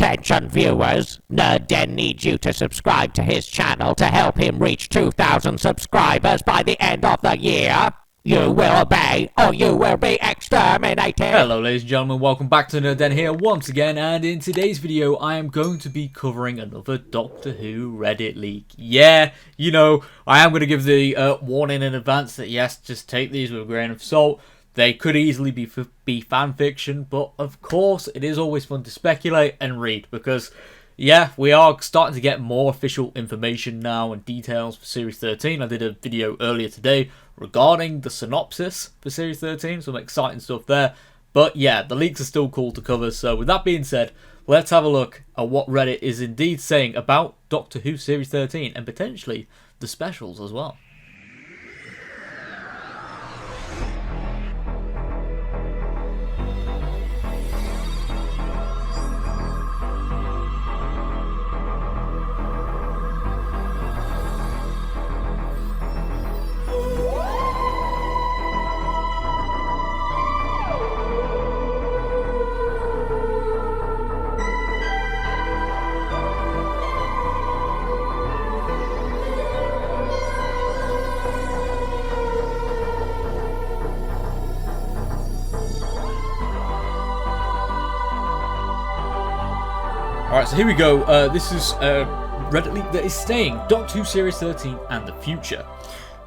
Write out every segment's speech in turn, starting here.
Attention viewers, Nerd needs you to subscribe to his channel to help him reach 2,000 subscribers by the end of the year. You will obey or you will be exterminated. Hello ladies and gentlemen, welcome back to Nerd here once again, and in today's video I am going to be covering another Doctor Who Reddit leak. Yeah, you know, I am going to give the warning in advance that yes, just take these with a grain of salt. They could easily be fan fiction, but of course it is always fun to speculate and read because yeah, we are starting to get more official information now and details for Series 13. I did a video earlier today regarding the synopsis for Series 13, some exciting stuff there. But yeah, the leaks are still cool to cover, so with that being said, let's have a look at what Reddit is indeed saying about Doctor Who Series 13 and potentially the specials as well. Alright, so here we go. This is a Reddit leak that is saying Doctor Who Series 13 and the future.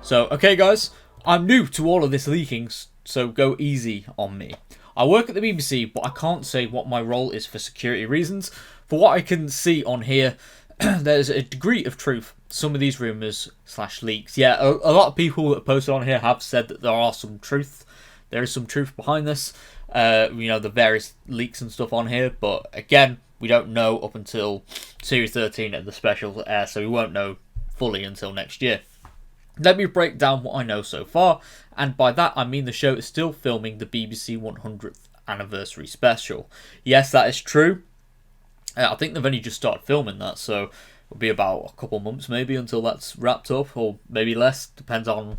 So, okay guys, I'm new to all of this leaking, so go easy on me. I work at the BBC, but I can't say what my role is for security reasons. For what I can see on here, there's a degree of truth to some of these rumours / leaks. Yeah, a lot of people that posted on here have said that there are some truth. There is some truth behind this. You know, the various leaks and stuff on here, but again, we don't know up until Series 13 and the specials air, so we won't know fully until next year. Let me break down what I know so far, and by that I mean the show is still filming the BBC 100th anniversary special. Yes, that is true. I think they've only just started filming that, so it'll be about a couple months maybe until that's wrapped up, or maybe less, depends on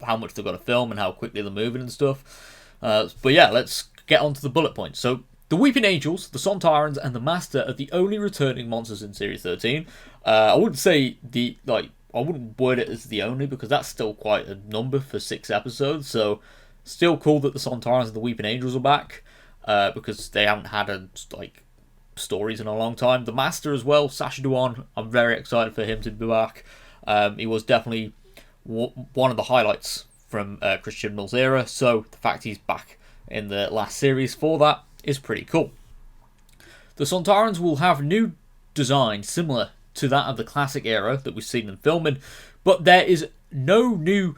how much they've got to film and how quickly they're moving and stuff. But yeah, let's get on to the bullet points. So, the Weeping Angels, the Sontarans, and the Master are the only returning monsters in Series 13. I wouldn't say I wouldn't word it as the only, because that's still quite a number for 6 episodes. So, still cool that the Sontarans and the Weeping Angels are back, because they haven't had stories in a long time. The Master as well, Sacha Dhawan, I'm very excited for him to be back. He was definitely one of the highlights from Chris Chibnall's era. So, the fact he's back in the last series for that is pretty cool. The Sontarans will have new design similar to that of the classic era that we've seen in filming, but there is no new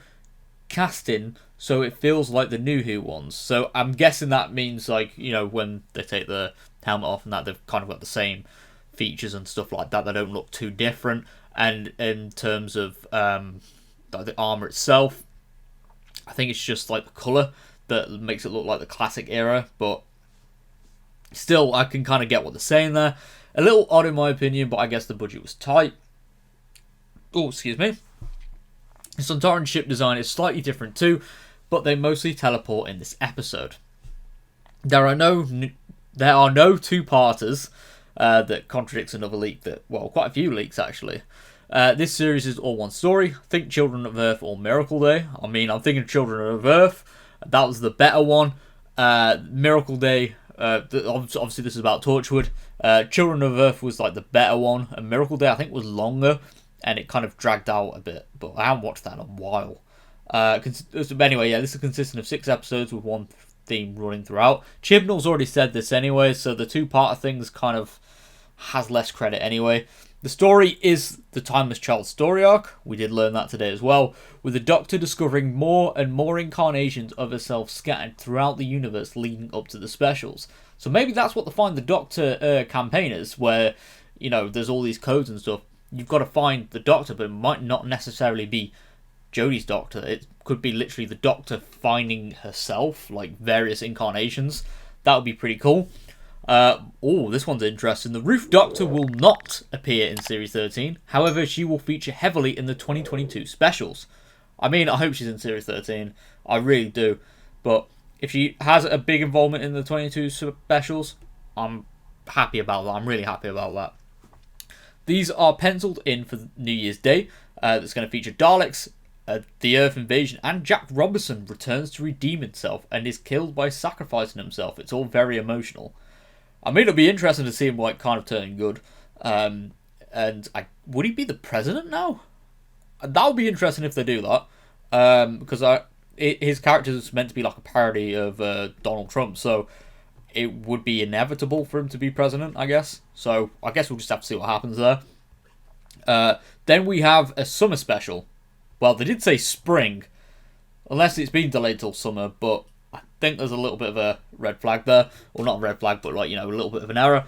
casting, so it feels like the New Who ones. So I'm guessing that means, like, you know, when they take the helmet off and that, they've kind of got the same features and stuff like that. They don't look too different. And in terms of the armour itself, I think it's just like the colour that makes it look like the classic era, but still, I can kind of get what they're saying there. A little odd in my opinion, but I guess the budget was tight. Oh, excuse me. The Sontaran ship design is slightly different too, but they mostly teleport in this episode. There are no two-parters that contradicts another leak that, well, quite a few leaks actually. This series is all one story. Think Children of Earth or Miracle Day. I mean, I'm thinking Children of Earth. That was the better one. Miracle Day. Obviously this is about Torchwood. Children of Earth was like the better one, and Miracle Day I think was longer and it kind of dragged out a bit, but I haven't watched that in a while. Anyway, yeah, this is consistent of 6 episodes with one theme running throughout. Chibnall's already said this anyway, so the two-part things kind of has less credit anyway. The story is the Timeless Child story arc. We did learn that today as well, with the Doctor discovering more and more incarnations of herself scattered throughout the universe leading up to the specials. So maybe that's what the Find the Doctor campaign is, where, you know, there's all these codes and stuff. You've got to find the Doctor, but it might not necessarily be Jodie's Doctor. It could be literally the Doctor finding herself, like various incarnations. That would be pretty cool. Oh, this one's interesting. The Roof Doctor will not appear in Series 13. However, she will feature heavily in the 2022 specials. I mean, I hope she's in Series 13. I really do. But if she has a big involvement in the 22 specials, I'm happy about that. I'm really happy about that. These are penciled in for New Year's Day. That's going to feature Daleks, the Earth invasion, and Jack Robinson returns to redeem himself and is killed by sacrificing himself. It's all very emotional. I mean, it'll be interesting to see him like kind of turning good. Would he be the president now? That would be interesting if they do that. Because his character is meant to be like a parody of Donald Trump, so it would be inevitable for him to be president, I guess. So I guess we'll just have to see what happens there. Then we have a summer special. Well, they did say spring, unless it's been delayed till summer, but I think there's a little bit of a red flag there. Well, not a red flag, but like, you know, a little bit of an error.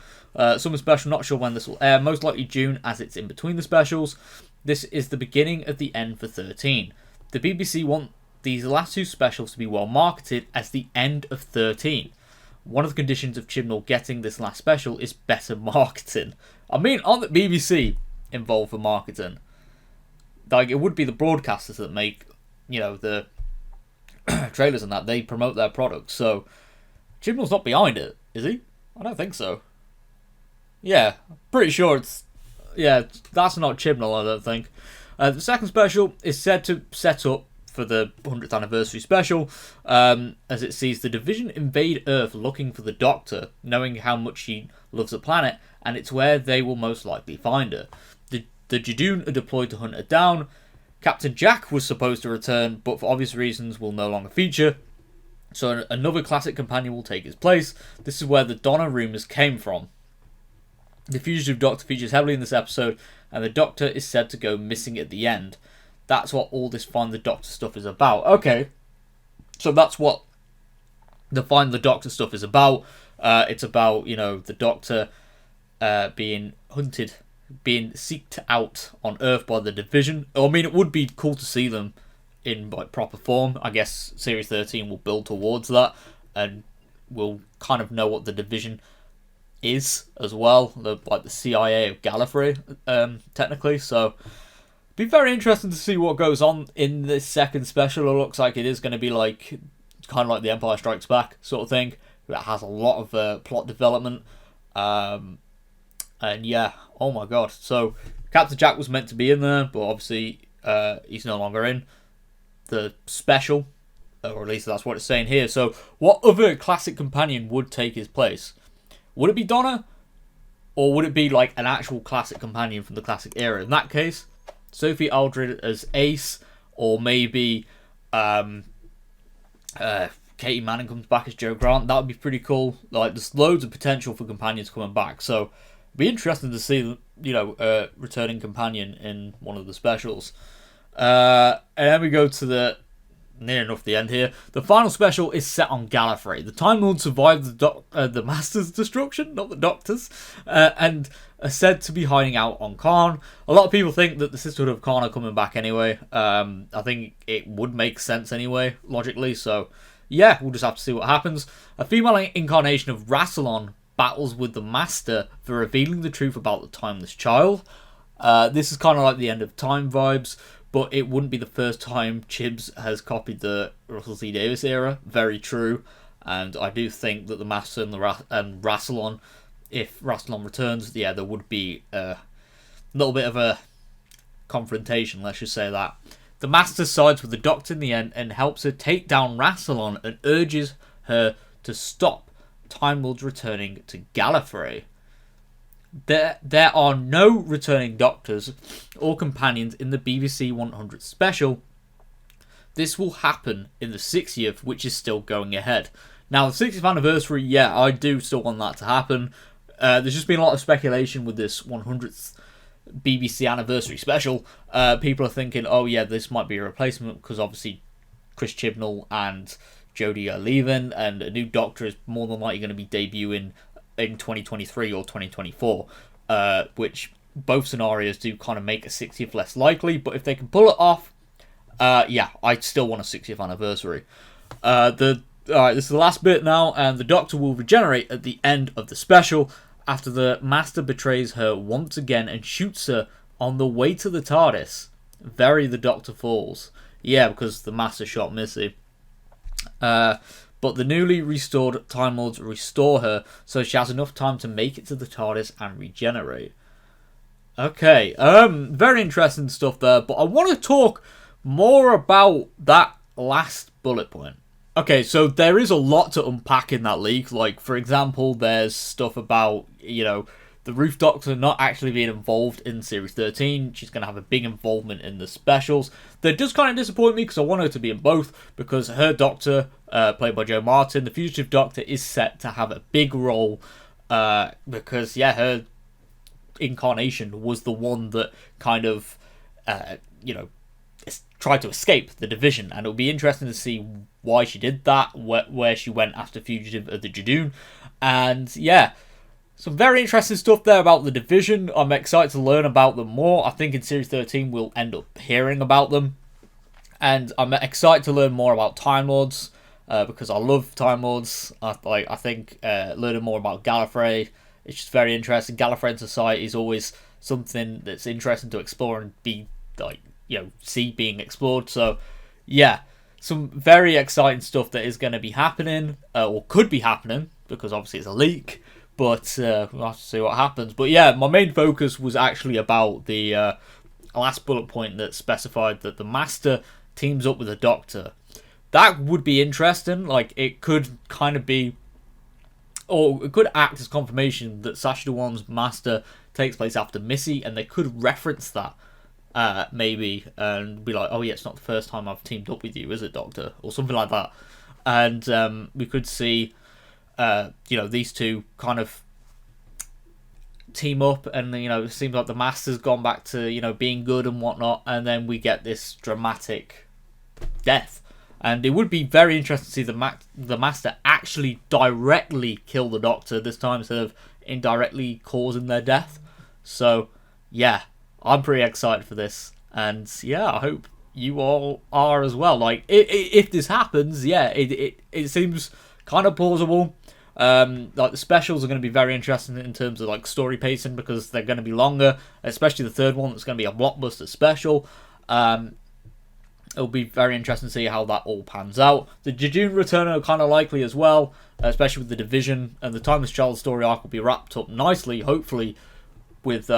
Summer special, not sure when this will air. Most likely June, as it's in between the specials. This is the beginning of the end for 13. The BBC want these last two specials to be well marketed as the end of 13. One of the conditions of Chibnall getting this last special is better marketing. I mean, aren't the BBC involved for marketing? Like, it would be the broadcasters that make, you know, the trailers and that. They promote their products. So, Chibnall's not behind it, is he? I don't think so. Yeah, pretty sure it's... Yeah, that's not Chibnall, I don't think. The second special is said to set up for the 100th anniversary special, as it sees the Division invade Earth looking for the Doctor, knowing how much she loves the planet, and it's where they will most likely find her. The Judoon are deployed to hunt her down. Captain Jack was supposed to return, but for obvious reasons will no longer feature, so another classic companion will take his place. This is where the Donna rumours came from. The fugitive Doctor features heavily in this episode, and the Doctor is said to go missing at the end. That's what all this Find the Doctor stuff is about. Okay, so that's what the Find the Doctor stuff is about. It's about, you know, the Doctor being hunted, being seeked out on Earth by the Division. I mean, it would be cool to see them in like proper form. I guess Series 13 will build towards that, and we'll kind of know what the Division is as well, like the CIA of Gallifrey, technically. So be very interesting to see what goes on in this second special. It looks like it is going to be like kind of like The Empire Strikes Back sort of thing. It has a lot of plot development, and yeah, oh my god. So Captain Jack was meant to be in there, but obviously he's no longer in the special, or at least that's what it's saying here. So what other classic companion would take his place? Would it be Donna? Or would it be like an actual classic companion from the classic era? In that case, Sophie Aldred as Ace, or maybe Katie Manning comes back as Joe Grant. That would be pretty cool. Like, there's loads of potential for companions coming back. So it'd be interesting to see, you know, a returning companion in one of the specials. And then we go to the near enough the end here. The final special is set on Gallifrey. The Time Lords survived the Master's destruction, not the Doctor's, and are said to be hiding out on Karn. A lot of people think that the Sisterhood of Karn are coming back anyway. I think it would make sense anyway, logically, so yeah, we'll just have to see what happens. A female incarnation of Rassilon battles with the Master for revealing the truth about the Timeless Child. This is kind of like the End of Time vibes, but it wouldn't be the first time Chibs has copied the Russell T Davies era. Very true. And I do think that the Master and Rassilon, if Rassilon returns, yeah, there would be a little bit of a confrontation, let's just say that. The Master sides with the Doctor in the end and helps her take down Rassilon and urges her to stop Time Lords returning to Gallifrey. There are no returning Doctors or companions in the BBC 100 special. This will happen in the 60th, which is still going ahead. Now, the 60th anniversary, yeah, I do still want that to happen. There's just been a lot of speculation with this 100th BBC anniversary special. People are thinking, oh yeah, this might be a replacement, because obviously Chris Chibnall and Jodie are leaving, and a new Doctor is more than likely going to be debuting in 2023 or 2024, which both scenarios do kind of make a 60th less likely, but if they can pull it off, yeah, I still want a 60th anniversary. Alright, this is the last bit now, and the Doctor will regenerate at the end of the special after the Master betrays her once again and shoots her on the way to the TARDIS. The Doctor falls. Yeah, because the Master shot Missy. but the newly restored Time Lords restore her so she has enough time to make it to the TARDIS and regenerate. Okay, very interesting stuff there, but I want to talk more about that last bullet point. Okay, so there is a lot to unpack in that leak. Like, for example, there's stuff about, the Roof Doctor not actually being involved in Series 13. She's going to have a big involvement in the specials. That does kind of disappoint me because I want her to be in both, because her Doctor, played by Joe Martin, the Fugitive Doctor, is set to have a big role because, her incarnation was the one that kind of, tried to escape the division, and it'll be interesting to see why she did that, where she went after Fugitive of the Jadoon, and some very interesting stuff there about the division. I'm excited to learn about them more. I think in Series 13 we'll end up hearing about them, and I'm excited to learn more about Time Lords, because I love Time Lords. I think learning more about Gallifrey is just very interesting. Gallifreyan society is always something that's interesting to explore and be see being explored. So some very exciting stuff that is going to be happening, or could be happening, because obviously it's a leak, but we'll have to see what happens. But my main focus was actually about the last bullet point that specified that the Master teams up with the Doctor. That would be interesting. Like, it could kind of be, or it could act as confirmation that Sacha Dhawan's Master takes place after Missy, and they could reference that maybe, and be like, oh yeah, it's not the first time I've teamed up with you, is it, Doctor? Or something like that. And we could see, these two kind of team up, and, it seems like the Master's gone back to, being good and whatnot, and then we get this dramatic death. And it would be very interesting to see the Master actually directly kill the Doctor this time, instead of indirectly causing their death. So, I'm pretty excited for this, and I hope you all are as well. Like, if this happens, it seems kind of plausible. Like, the specials are going to be very interesting in terms of like story pacing, because they're going to be longer, especially the third one. That's going to be a blockbuster special. It'll be very interesting to see how that all pans out. The Jadoon return are kind of likely as well, especially with the division, and the Timeless Child story arc will be wrapped up nicely, hopefully, with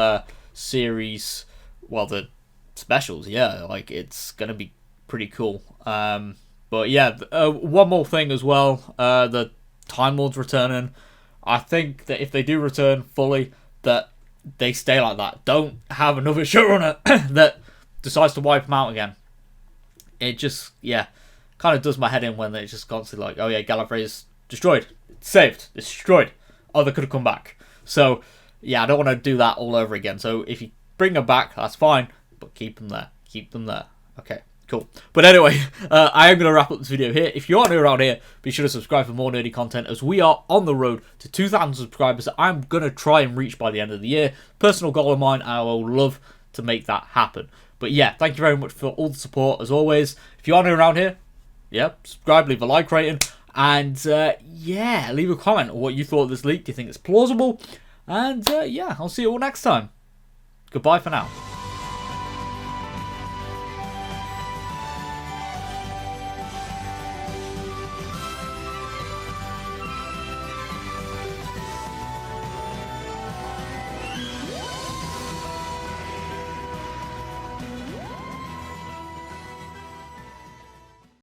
series, the specials. Like, it's gonna be pretty cool. But one more thing as well, the Time Lords returning. I think that if they do return fully, that they stay like that. Don't have another showrunner that decides to wipe them out again. It just kind of does my head in when it's just constantly like, oh yeah, Gallifrey is destroyed, it's saved, it's destroyed, oh, they could have come back. So I don't want to do that all over again. So if you bring them back, that's fine, but keep them there. Okay, cool. But anyway, I am going to wrap up this video here. If you are new around here, be sure to subscribe for more nerdy content, as we are on the road to 2,000 subscribers that I'm going to try and reach by the end of the year. Personal goal of mine, I will love to make that happen. But thank you very much for all the support, as always. If you are new around here, subscribe, leave a like rating, and leave a comment on what you thought of this leak. Do you think it's plausible? And I'll see you all next time. Goodbye for now.